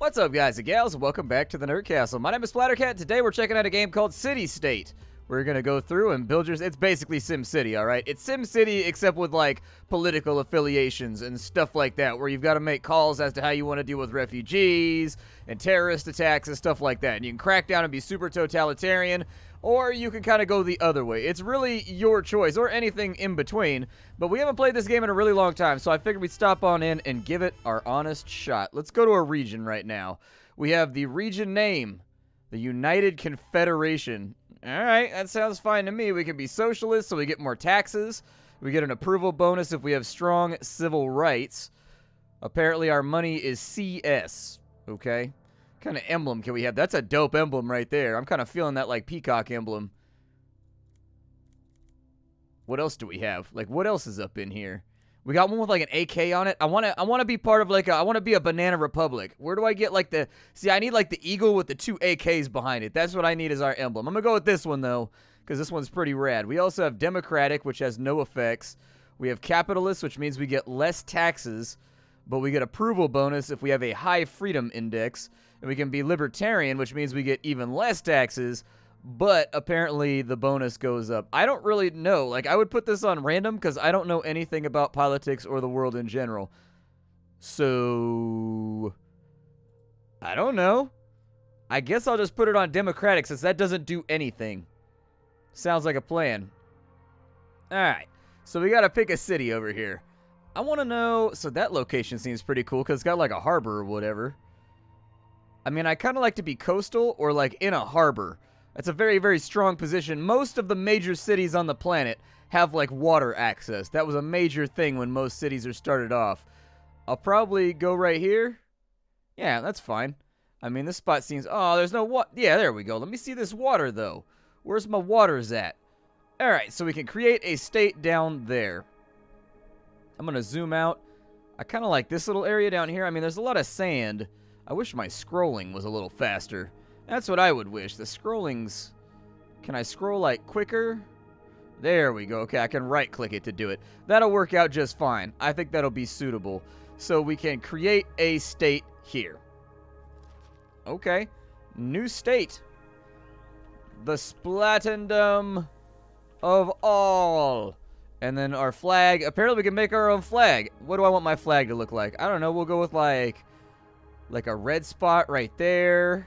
What's up, guys and gals, and welcome back to the Nerd Castle. My name is Splattercat. Today we're checking out a game called Citystate. We're gonna go through and build yours. It's basically SimCity, alright? It's SimCity except with, like, political affiliations and stuff like that, where you've got to make calls as to how you want to deal with refugees and terrorist attacks and stuff like that. And you can crack down and be super totalitarian, or you can kind of go the other way. It's really your choice, or anything in between. But we haven't played this game in a really long time, so I figured we'd stop on in and give it our honest shot. Let's go to a region right now. We have the region name, the United Confederation. Alright, that sounds fine to me. We can be socialists, so we get more taxes. We get an approval bonus if we have strong civil rights. Apparently our money is CS. Okay. What kind of emblem can we have? That's a dope emblem right there. I'm kind of feeling that, like, peacock emblem. What else do we have? Like, what else is up in here? We got one with, like, an AK on it. I want to be part of, like, I want to be a banana republic. Where do I get, like, the... See, I need, like, the eagle with the 2 AKs behind it. That's what I need as our emblem. I'm going to go with this one, though, because this one's pretty rad. We also have democratic, which has no effects. We have capitalist, which means we get less taxes, but we get approval bonus if we have a high freedom index. And we can be libertarian, which means we get even less taxes, but apparently the bonus goes up. I don't really know. Like, I would put this on random because I don't know anything about politics or the world in general. So, I don't know. I guess I'll just put it on democratic since that doesn't do anything. Sounds like a plan. Alright, so we gotta pick a city over here. I want to know, so that location seems pretty cool because it's got like a harbor or whatever. I mean, I kind of like to be coastal or like in a harbor. That's a very, very strong position. Most of the major cities on the planet have, like, water access. That was a major thing when most cities are started off. I'll probably go right here. Yeah, that's fine. I mean, this spot seems... Oh, there's no water. Yeah, there we go. Let me see this water, though. Where's my waters at? All right, so we can create a state down there. I'm going to zoom out. I kind of like this little area down here. I mean, there's a lot of sand. I wish my scrolling was a little faster. That's what I would wish. The scrolling's... Can I scroll, like, quicker? There we go. Okay, I can right-click it to do it. That'll work out just fine. I think that'll be suitable. So we can create a state here. Okay. New state. The Splatendom of all. And then our flag. Apparently we can make our own flag. What do I want my flag to look like? I don't know. We'll go with, like a red spot right there.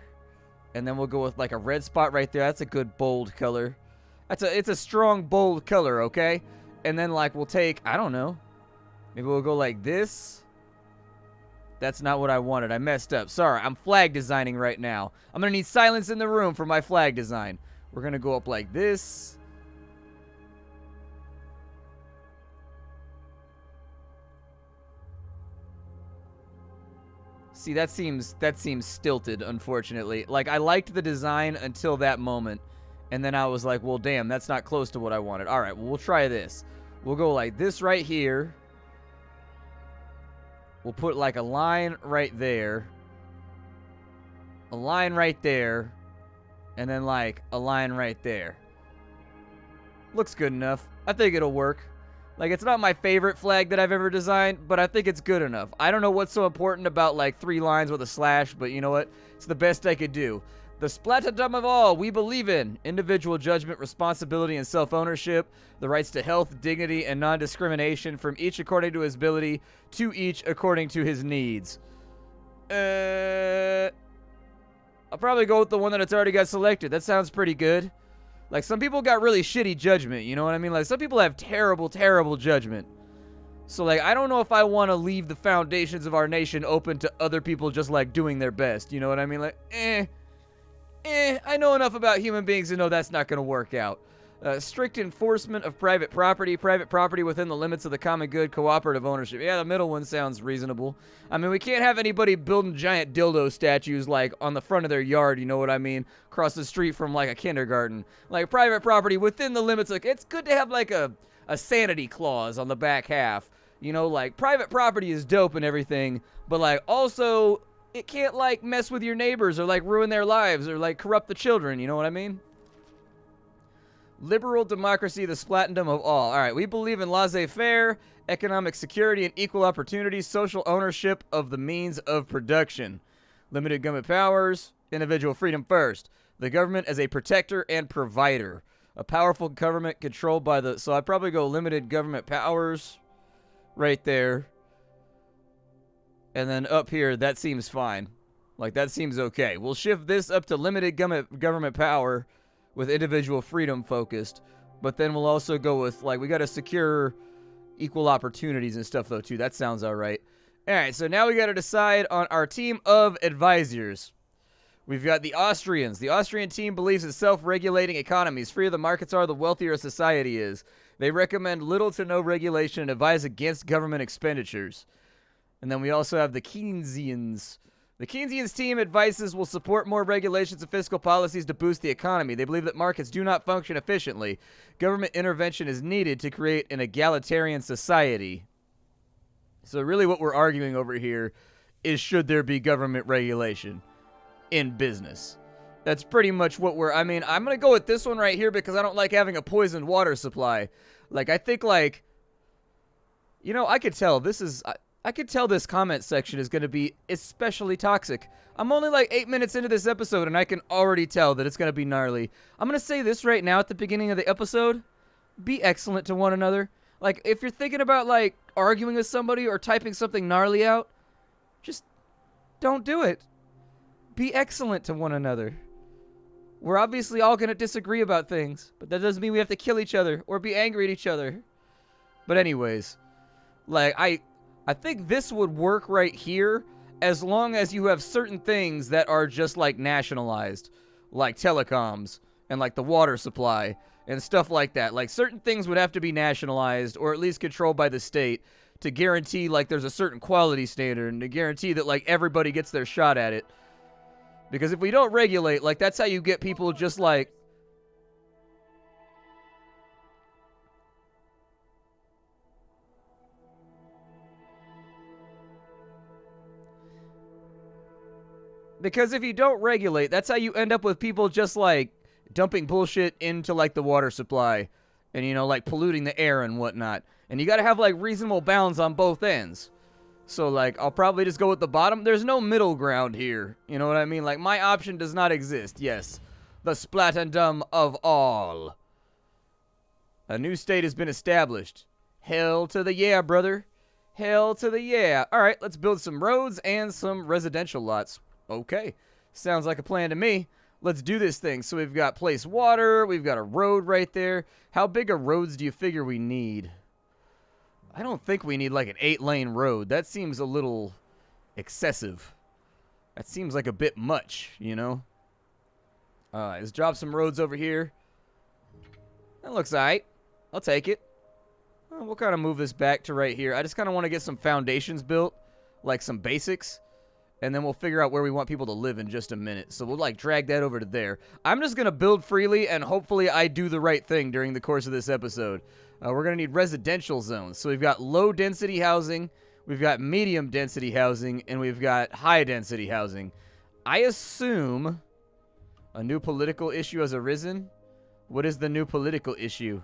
And then we'll go with, like, a red spot right there. That's a good bold color. It's a strong, bold color, okay? And then, like, we'll take, I don't know. Maybe we'll go like this. That's not what I wanted. I messed up. Sorry, I'm flag designing right now. I'm going to need silence in the room for my flag design. We're going to go up like this. See, that seems stilted, unfortunately. Like, I liked the design until that moment. And then I was like, well, damn, that's not close to what I wanted. All right, well, we'll try this. We'll go like this right here. We'll put, like, a line right there. A line right there. And then, like, a line right there. Looks good enough. I think it'll work. Like, it's not my favorite flag that I've ever designed, but I think it's good enough. I don't know what's so important about, like, 3 lines with a slash, but you know what? It's the best I could do. The Splatendom of all we believe in. Individual judgment, responsibility, and self-ownership. The rights to health, dignity, and non-discrimination from each according to his ability, to each according to his needs. I'll probably go with the one that it's already got selected. That sounds pretty good. Like, some people got really shitty judgment, you know what I mean? Like, some people have terrible, terrible judgment. So, like, I don't know if I want to leave the foundations of our nation open to other people just, like, doing their best, you know what I mean? Like, I know enough about human beings to know that's not going to work out. Strict enforcement of private property within the limits of the common good, cooperative ownership. Yeah, the middle one sounds reasonable. I mean, we can't have anybody building giant dildo statues, like, on the front of their yard, you know what I mean? Across the street from, like, a kindergarten. Like, private property within the limits. Like, it's good to have, like, a sanity clause on the back half. You know, like, private property is dope and everything, but, like, also, it can't, like, mess with your neighbors or, like, ruin their lives or, like, corrupt the children, you know what I mean? Liberal democracy, the Splatendom of all. All right, we believe in laissez-faire, economic security and equal opportunity, social ownership of the means of production. Limited government powers, individual freedom first. The government as a protector and provider. A powerful government controlled by the... So I'd probably go limited government powers right there. And then up here, that seems fine. Like, that seems okay. We'll shift this up to limited government power with individual freedom focused. But then we'll also go with, like, we got to secure equal opportunities and stuff, though, too. That sounds all right. All right, so now we got to decide on our team of advisors. We've got the Austrians. The Austrian team believes in self-regulating economies. Freer the markets are, the wealthier a society is. They recommend little to no regulation and advise against government expenditures. And then we also have the Keynesians. The Keynesians team advises will support more regulations and fiscal policies to boost the economy. They believe that markets do not function efficiently. Government intervention is needed to create an egalitarian society. So really what we're arguing over here is, should there be government regulation in business? That's pretty much what we're... I mean, I'm going to go with this one right here because I don't like having a poisoned water supply. Like, I think, like... You know, I could tell this is... I could tell this comment section is going to be especially toxic. I'm only like 8 minutes into this episode, and I can already tell that it's going to be gnarly. I'm going to say this right now at the beginning of the episode. Be excellent to one another. Like, if you're thinking about, like, arguing with somebody or typing something gnarly out, just don't do it. Be excellent to one another. We're obviously all going to disagree about things, but that doesn't mean we have to kill each other or be angry at each other. But anyways, like, I think this would work right here as long as you have certain things that are just, like, nationalized, like telecoms and, like, the water supply and stuff like that. Like, certain things would have to be nationalized or at least controlled by the state to guarantee, like, there's a certain quality standard and to guarantee that, like, everybody gets their shot at it. Because if we don't regulate, like, that's how you get people just, like... Because if you don't regulate, that's how you end up with people just, like, dumping bullshit into, like, the water supply. And, you know, like, polluting the air and whatnot. And you gotta have, like, reasonable bounds on both ends. So, like, I'll probably just go with the bottom. There's no middle ground here. You know what I mean? Like, my option does not exist. Yes. The splatendum of all. A new state has been established. Hell to the yeah, brother. Hell to the yeah. Alright, let's build some roads and some residential lots. Okay. Sounds like a plan to me. Let's do this thing. So we've got place water. We've got a road right there. How big of roads do you figure we need? I don't think we need like an 8-lane road. That seems a little excessive. That seems like a bit much, you know? Let's drop some roads over here. That looks alright. I'll take it. We'll kind of move this back to right here. I just kind of want to get some foundations built. Like some basics. And then we'll figure out where we want people to live in just a minute. So we'll, like, drag that over to there. I'm just going to build freely, and hopefully I do the right thing during the course of this episode. We're going to need residential zones. So we've got low-density housing, we've got medium-density housing, and we've got high-density housing. I assume a new political issue has arisen. What is the new political issue?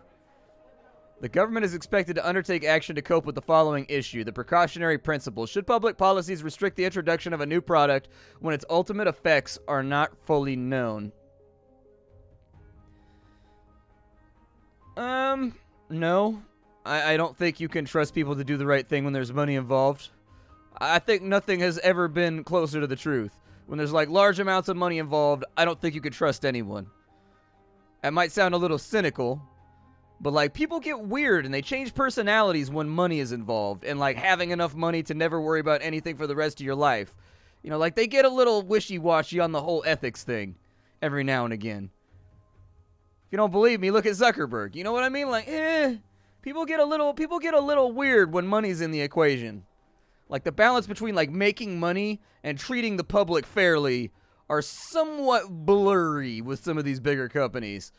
The government is expected to undertake action to cope with the following issue. The precautionary principle. Should public policies restrict the introduction of a new product when its ultimate effects are not fully known? No. I don't think you can trust people to do the right thing when there's money involved. I think nothing has ever been closer to the truth. When there's, like, large amounts of money involved, I don't think you can trust anyone. That might sound a little cynical, but, like, people get weird and they change personalities when money is involved. And, like, having enough money to never worry about anything for the rest of your life. You know, like, they get a little wishy-washy on the whole ethics thing every now and again. If you don't believe me, look at Zuckerberg. You know what I mean? Like, people get a little weird when money's in the equation. Like, the balance between, like, making money and treating the public fairly are somewhat blurry with some of these bigger companies.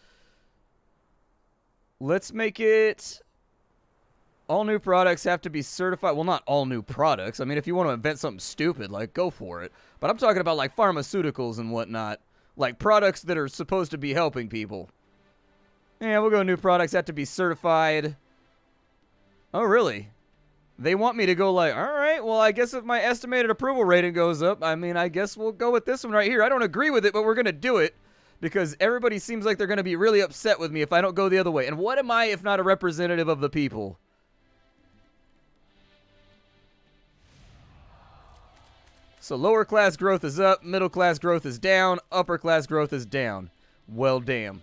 Let's make it all new products have to be certified. Well, not all new products. I mean, if you want to invent something stupid, like, go for it. But I'm talking about, like, pharmaceuticals and whatnot. Like, products that are supposed to be helping people. Yeah, we'll go new products have to be certified. Oh, really? They want me to go like, all right, well, I guess if my estimated approval rating goes up, I mean, I guess we'll go with this one right here. I don't agree with it, but we're going to do it because everybody seems like they're going to be really upset with me if I don't go the other way. And what am I if not a representative of the people? So lower class growth is up, middle class growth is down, upper class growth is down. Well, damn.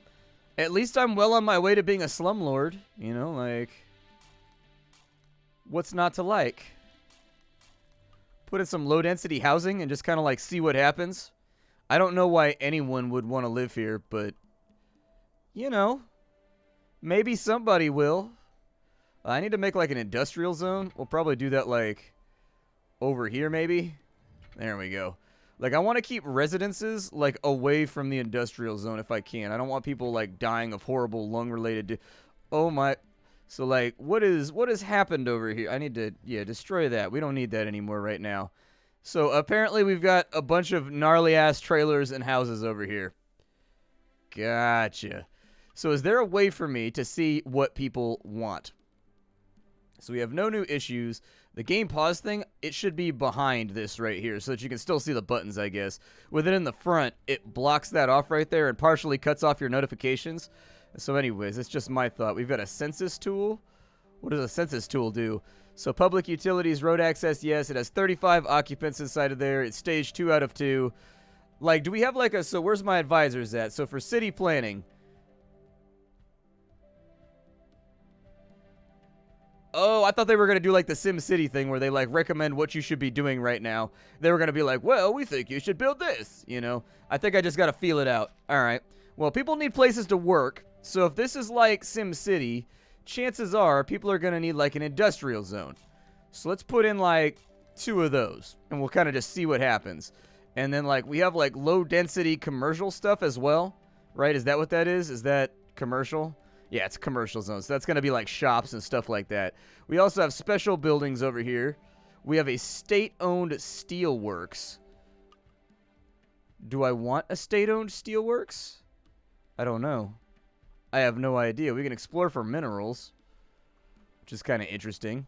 At least I'm well on my way to being a slumlord. You know, like... what's not to like? Put in some low-density housing and just kind of, like, see what happens. I don't know why anyone would want to live here, but, you know, maybe somebody will. I need to make, like, an industrial zone. We'll probably do that, like, over here, maybe. There we go. Like, I want to keep residences, like, away from the industrial zone if I can. I don't want people, like, dying of horrible lung-related... oh, my... So, like, what has happened over here? I need to, yeah, destroy that. We don't need that anymore right now. So, apparently we've got a bunch of gnarly-ass trailers and houses over here. Gotcha. So, is there a way for me to see what people want? So, we have no new issues. The game pause thing, it should be behind this right here so that you can still see the buttons, I guess. With it in the front, it blocks that off right there and partially cuts off your notifications. So anyways, it's just my thought. We've got a census tool. What does a census tool do? So public utilities, road access, yes. It has 35 occupants inside of there. It's stage 2 out of 2. Like, do we have like a... so where's my advisors at? So for city planning... oh, I thought they were going to do like the SimCity thing where they like recommend what you should be doing right now. They were going to be like, well, we think you should build this, you know. I think I just got to feel it out. All right. Well, people need places to work. So if this is like SimCity, chances are people are going to need like an industrial zone. So let's put in like 2 of those and we'll kind of just see what happens. And then like we have like low density commercial stuff as well, right? Is that what that is? Is that commercial? Yeah, it's commercial zones. So that's going to be like shops and stuff like that. We also have special buildings over here. We have a state-owned steelworks. Do I want a state-owned steelworks? I don't know. I have no idea. We can explore for minerals, which is kind of interesting.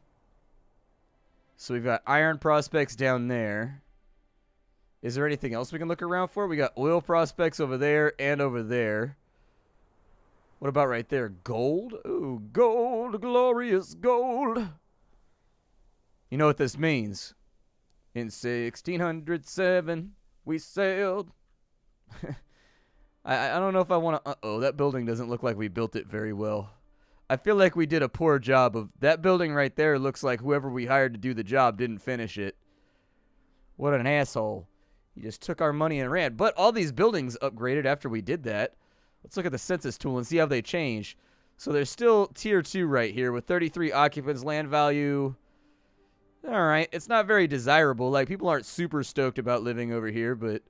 So we've got iron prospects down there. Is there anything else we can look around for? We got oil prospects over there and over there. What about right there? Gold? Ooh, gold, glorious gold. You know what this means? In 1607, we sailed. I don't know if I want to... uh-oh, that building doesn't look like we built it very well. I feel like we did a poor job of... that building right there looks like whoever we hired to do the job didn't finish it. What an asshole. He just took our money and ran. But all these buildings upgraded after we did that. Let's look at the census tool and see how they change. So there's still tier 2 right here with 33 occupants, land value. All right, it's not very desirable. Like, people aren't super stoked about living over here, but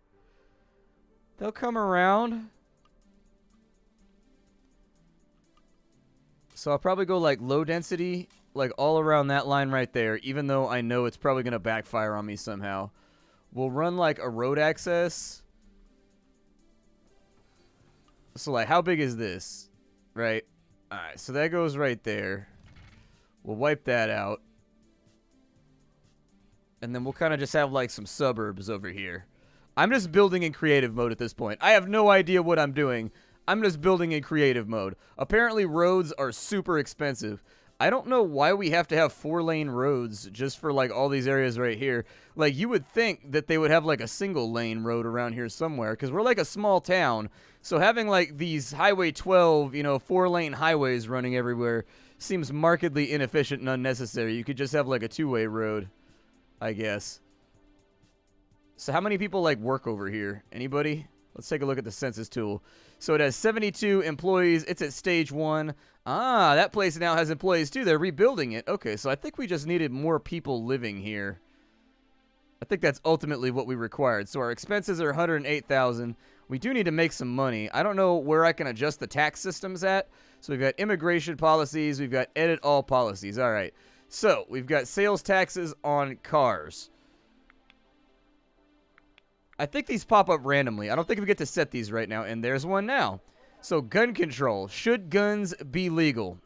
they'll come around. So I'll probably go like low density, like all around that line right there, even though I know it's probably going to backfire on me somehow. We'll run like a road access. So, like, how big is this? Right? Alright, so that goes right there. We'll wipe that out. And then we'll kind of just have, like, some suburbs over here. I'm just building in creative mode at this point. I have no idea what I'm doing. I'm just building in creative mode. Apparently, roads are super expensive. I don't know why we have to have 4-lane roads just for, like, all these areas right here. Like, you would think that they would have, like, a single-lane road around here somewhere, because we're, like, a small town. So having, like, these Highway 12, you know, 4-lane highways running everywhere seems markedly inefficient and unnecessary. You could just have, like, a 2-way road, I guess. So how many people, like, work over here? Anybody? Let's take a look at the census tool. So it has 72 employees. It's at stage 1. Ah, that place now has employees too. They're rebuilding it. Okay, so I think we just needed more people living here. I think that's ultimately what we required. So our expenses are $108,000. We do need to make some money. I don't know where I can adjust the tax systems at. So we've got immigration policies. We've got edit all policies. All right. So we've got sales taxes on cars. I think these pop up randomly. I don't think we get to set these right now. And there's one now. So gun control. Should guns be legal?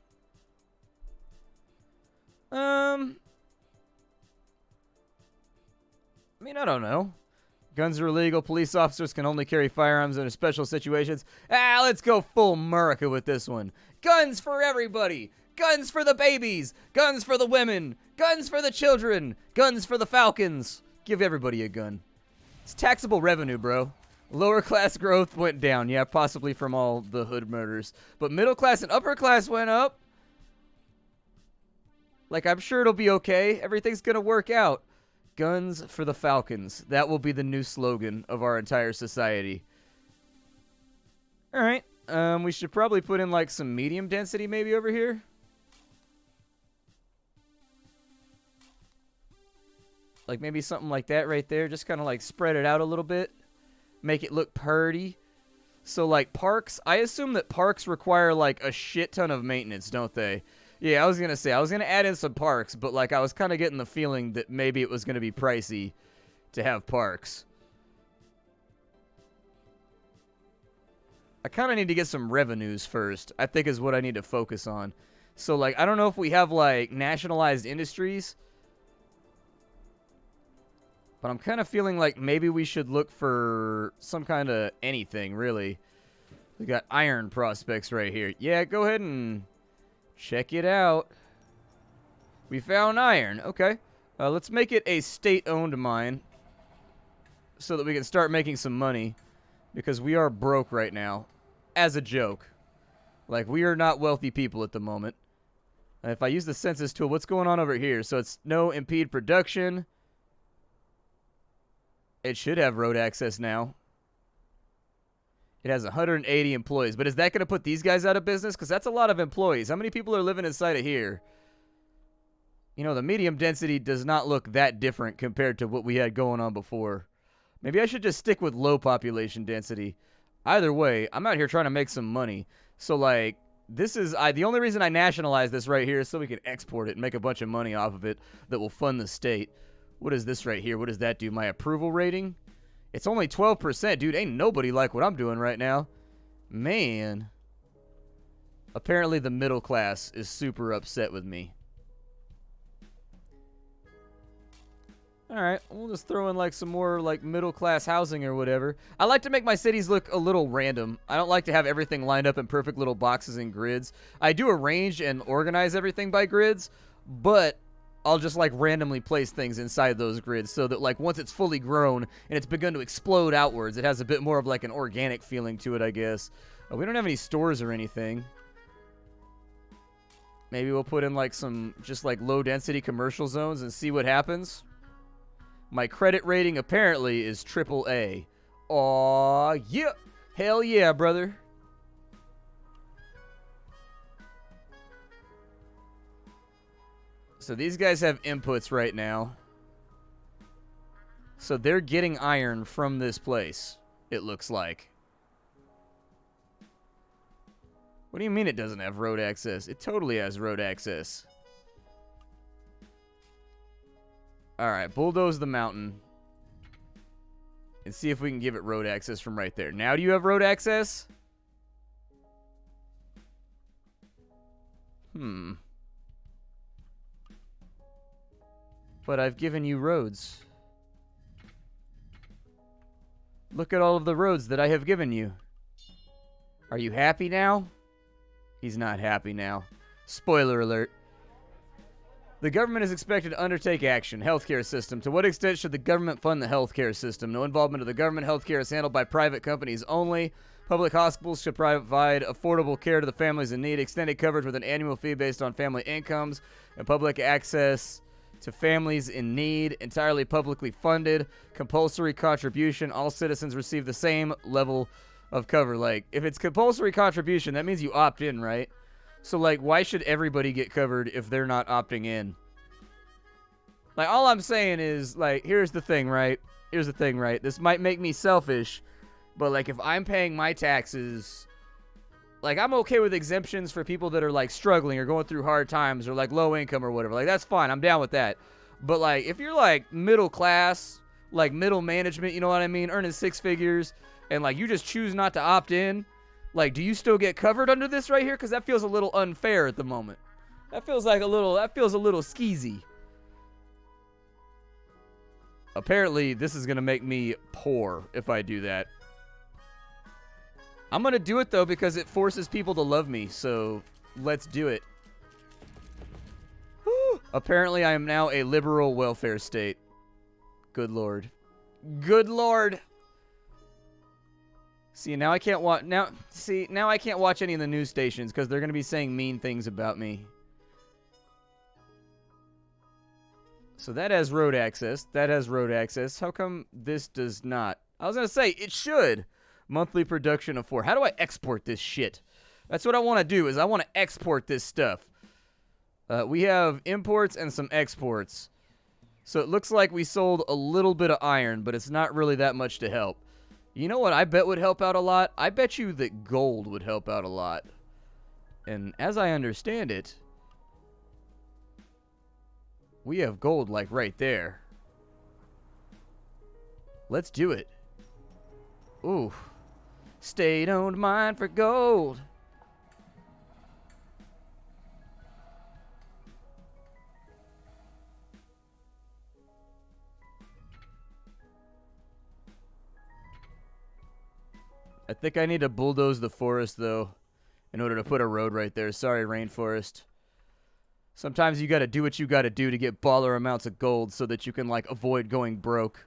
I mean, I don't know. Guns are illegal. Police officers can only carry firearms under special situations. Let's go full America with this one. Guns for everybody. Guns for the babies. Guns for the women. Guns for the children. Guns for the falcons. Give everybody a gun. It's taxable revenue, bro. Lower class growth went down. Yeah, possibly from all the hood murders. But middle class and upper class went up. Like, I'm sure it'll be okay. Everything's gonna work out. Guns for the falcons. That will be the new slogan of our entire society. Alright. We should probably put in, like, some medium density maybe over here. Like, maybe something like that right there. Just kind of, like, spread it out a little bit. Make it look purty. So, like, parks. I assume that parks require, like, a shit ton of maintenance, don't they? Yeah, I was going to say. I was going to add in some parks, but, like, I was kind of getting the feeling that maybe it was going to be pricey to have parks. I kind of need to get some revenues first, I think is what I need to focus on. So, like, I don't know if we have, like, nationalized industries. But I'm kind of feeling like maybe we should look for some kind of anything, really. We got iron prospects right here. Yeah, go ahead and check it out. We found iron. Okay. Let's make it a state-owned mine so that we can start making some money because we are broke right now. As a joke. Like, we are not wealthy people at the moment. If I use the census tool, what's going on over here? So it's no impede production. It should have road access now. It has 180 employees. But is that going to put these guys out of business? Because that's a lot of employees. How many people are living inside of here? You know, the medium density does not look that different compared to what we had going on before. Maybe I should just stick with low population density. Either way, I'm out here trying to make some money. So, like, this is... the only reason I nationalize this right here is so we can export it and make a bunch of money off of it that will fund the state. What is this right here? What does that do? My approval rating? It's only 12%. Dude, ain't nobody like what I'm doing right now. Man. Apparently the middle class is super upset with me. Alright, we'll just throw in like some more like middle class housing or whatever. I like to make my cities look a little random. I don't like to have everything lined up in perfect little boxes and grids. I do arrange and organize everything by grids, but... I'll just, like, randomly place things inside those grids so that, like, once it's fully grown and it's begun to explode outwards, it has a bit more of, like, an organic feeling to it, I guess. We don't have any stores or anything. Maybe we'll put in, like, some just, like, low-density commercial zones and see what happens. My credit rating, apparently, is AAA. Aw, yeah. Hell yeah, brother. So these guys have inputs right now. So they're getting iron from this place, it looks like. What do you mean it doesn't have road access? It totally has road access. Alright, bulldoze the mountain. And see if we can give it road access from right there. Now do you have road access? But I've given you roads. Look at all of the roads that I have given you. Are you happy now? He's not happy now. Spoiler alert. The government is expected to undertake action. Healthcare system. To what extent should the government fund the healthcare system? No involvement of the government. Healthcare is handled by private companies only. Public hospitals should provide affordable care to the families in need. Extended coverage with an annual fee based on family incomes. And public access to families in need, entirely publicly funded, compulsory contribution. All citizens receive the same level of cover. Like, if it's compulsory contribution, that means you opt in, right? So, like, why should everybody get covered if they're not opting in? Like, all I'm saying is, like, here's the thing, right? Here's the thing, right? This might make me selfish, but, like, if I'm paying my taxes... Like, I'm okay with exemptions for people that are, like, struggling or going through hard times or, like, low income or whatever. Like, that's fine. I'm down with that. But, like, if you're, like, middle class, like, middle management, you know what I mean? Earning six figures, and, like, you just choose not to opt in, like, do you still get covered under this right here? Because that feels a little unfair at the moment. That feels like a little, that feels a little skeezy. Apparently, this is going to make me poor if I do that. I'm going to do it, though, because it forces people to love me, so let's do it. Whew. Apparently, I am now a liberal welfare state. Good Lord. Good Lord. See, now I can't watch now I can't watch any of the news stations because they're going to be saying mean things about me. So that has road access. That has road access. How come this does not? I was going to say it should. Monthly production of 4. How do I export this shit? That's what I want to do, is I want to export this stuff. We have imports and some exports. So it looks like we sold a little bit of iron, but it's not really that much to help. You know what I bet would help out a lot? I bet you that gold would help out a lot. And as I understand it, we have gold like right there. Let's do it. Ooh. State-owned mine for gold. I think I need to bulldoze the forest, though, in order to put a road right there. Sorry, rainforest. Sometimes you gotta do what you gotta do to get baller amounts of gold so that you can, like, avoid going broke.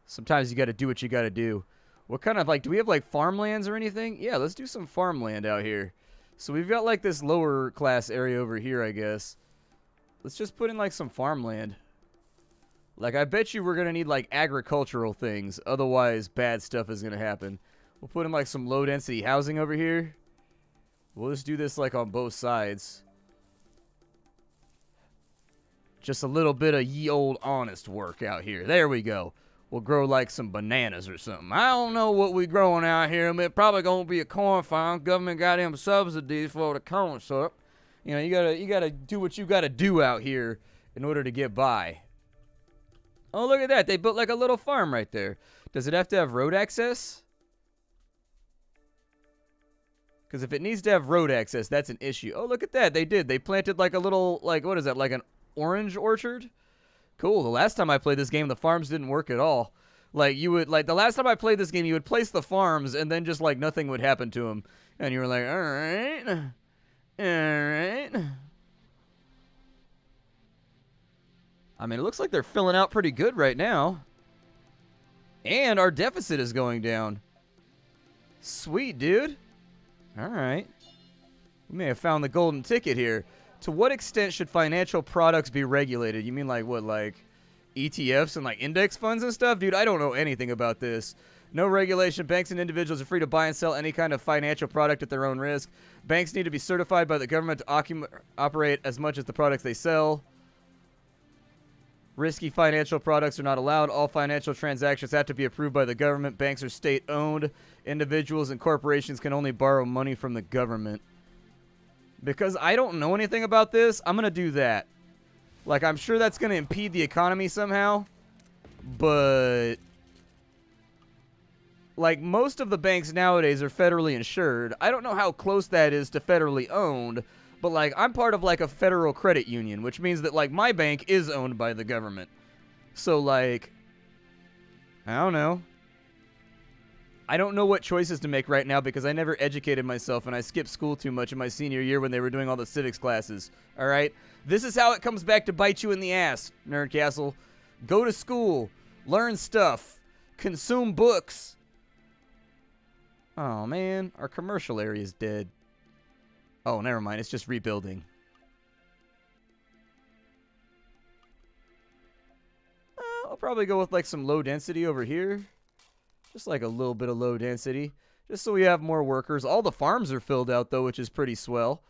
Sometimes you gotta do what you gotta do. What kind of, like, do we have, like, farmlands or anything? Yeah, let's do some farmland out here. So we've got, like, this lower class area over here, I guess. Let's just put in, like, some farmland. Like, I bet you we're going to need, like, agricultural things. Otherwise, bad stuff is going to happen. We'll put in, like, some low-density housing over here. We'll just do this, like, on both sides. Just a little bit of ye old honest work out here. There we go. We'll grow, like, some bananas or something. I don't know what we growing out here. I mean, it probably going to be a corn farm. Government got them subsidies for the corn syrup. You know, you gotta do what you got to do out here in order to get by. Oh, look at that. They built like a little farm right there. Does it have to have road access? Because if it needs to have road access, that's an issue. Oh, look at that. They did. They planted like a little, like, what is that? Like an orange orchard? Cool. The last time I played this game, the farms didn't work at all. Like, you would, like, the last time I played this game, you would place the farms and then just, like, nothing would happen to them. And you were like, all right. All right. I mean, it looks like they're filling out pretty good right now. And our deficit is going down. Sweet, dude. All right. We may have found the golden ticket here. To what extent should financial products be regulated? You mean like what, like ETFs and like index funds and stuff? Dude, I don't know anything about this. No regulation. Banks and individuals are free to buy and sell any kind of financial product at their own risk. Banks need to be certified by the government to operate as much as the products they sell. Risky financial products are not allowed. All financial transactions have to be approved by the government. Banks are state-owned. Individuals and corporations can only borrow money from the government. Because I don't know anything about this, I'm going to do that. Like, I'm sure that's going to impede the economy somehow. But, like, most of the banks nowadays are federally insured. I don't know how close that is to federally owned. But, like, I'm part of, like, a federal credit union, which means that, like, my bank is owned by the government. So, like, I don't know. I don't know what choices to make right now because I never educated myself and I skipped school too much in my senior year when they were doing all the civics classes. All right? This is how it comes back to bite you in the ass, Nerd Castle. Go to school. Learn stuff. Consume books. Oh, man. Our commercial area is dead. Oh, never mind. It's just rebuilding. I'll probably go with, like, some low density over here. Just, like, a little bit of low density. Just so we have more workers. All the farms are filled out, though, which is pretty swell.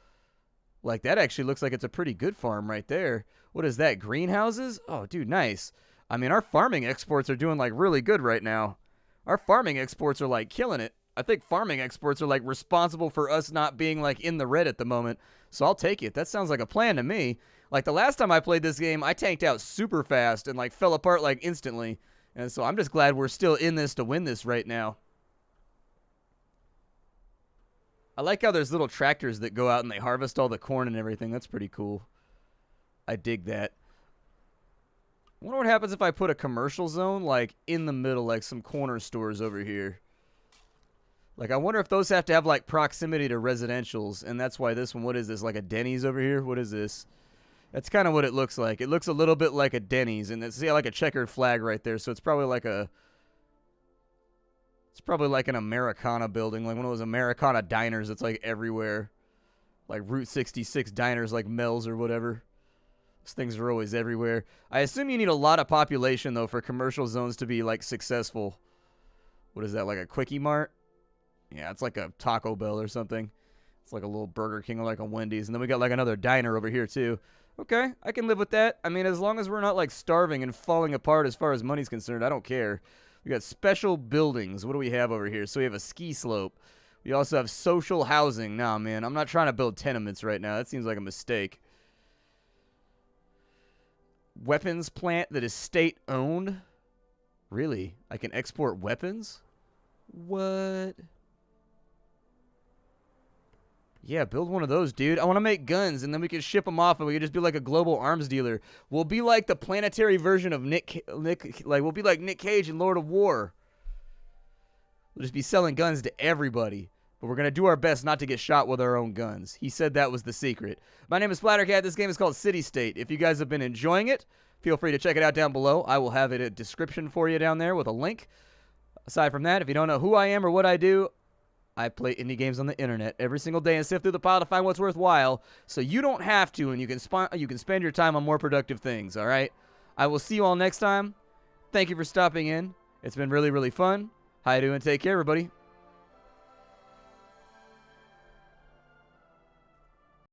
Like, that actually looks like it's a pretty good farm right there. What is that? Greenhouses? Oh, dude, nice. I mean, our farming exports are doing, like, really good right now. Our farming exports are, like, killing it. I think farming exports are, like, responsible for us not being, like, in the red at the moment. So I'll take it. That sounds like a plan to me. Like, the last time I played this game, I tanked out super fast and, like, fell apart, like, instantly. And so I'm just glad we're still in this to win this right now. I like how there's little tractors that go out and they harvest all the corn and everything. That's pretty cool. I dig that. I wonder what happens if I put a commercial zone, like, in the middle, like some corner stores over here. Like, I wonder if those have to have, like, proximity to residentials, and that's why this one, what is this, like a Denny's over here? What is this? That's kind of what it looks like. It looks a little bit like a Denny's, and it's like a checkered flag right there, so it's probably like a... It's probably like an Americana building, like one of those Americana diners that's, like, everywhere. Like Route 66 diners, like Mel's or whatever. Those things are always everywhere. I assume you need a lot of population, though, for commercial zones to be, like, successful. What is that, like a Quickie Mart? Yeah, it's like a Taco Bell or something. It's like a little Burger King or like a Wendy's. And then we got like another diner over here too. Okay, I can live with that. I mean, as long as we're not like starving and falling apart as far as money's concerned, I don't care. We got special buildings. What do we have over here? So we have a ski slope. We also have social housing. Nah, man, I'm not trying to build tenements right now. That seems like a mistake. Weapons plant that is state-owned? Really? I can export weapons? What? Yeah, build one of those, dude. I want to make guns, and then we can ship them off, and we can just be like a global arms dealer. We'll be like the planetary version of Nick, we'll be like Nick Cage in Lord of War. We'll just be selling guns to everybody, but we're going to do our best not to get shot with our own guns. He said that was the secret. My name is Splattercat. This game is called Citystate. If you guys have been enjoying it, feel free to check it out down below. I will have it a description for you down there with a link. Aside from that, if you don't know who I am or what I do, I play indie games on the internet every single day and sift through the pile to find what's worthwhile, so you don't have to, and you can spend your time on more productive things, all right? I will see you all next time. Thank you for stopping in. It's been really, really fun. How you doing? Take care, everybody.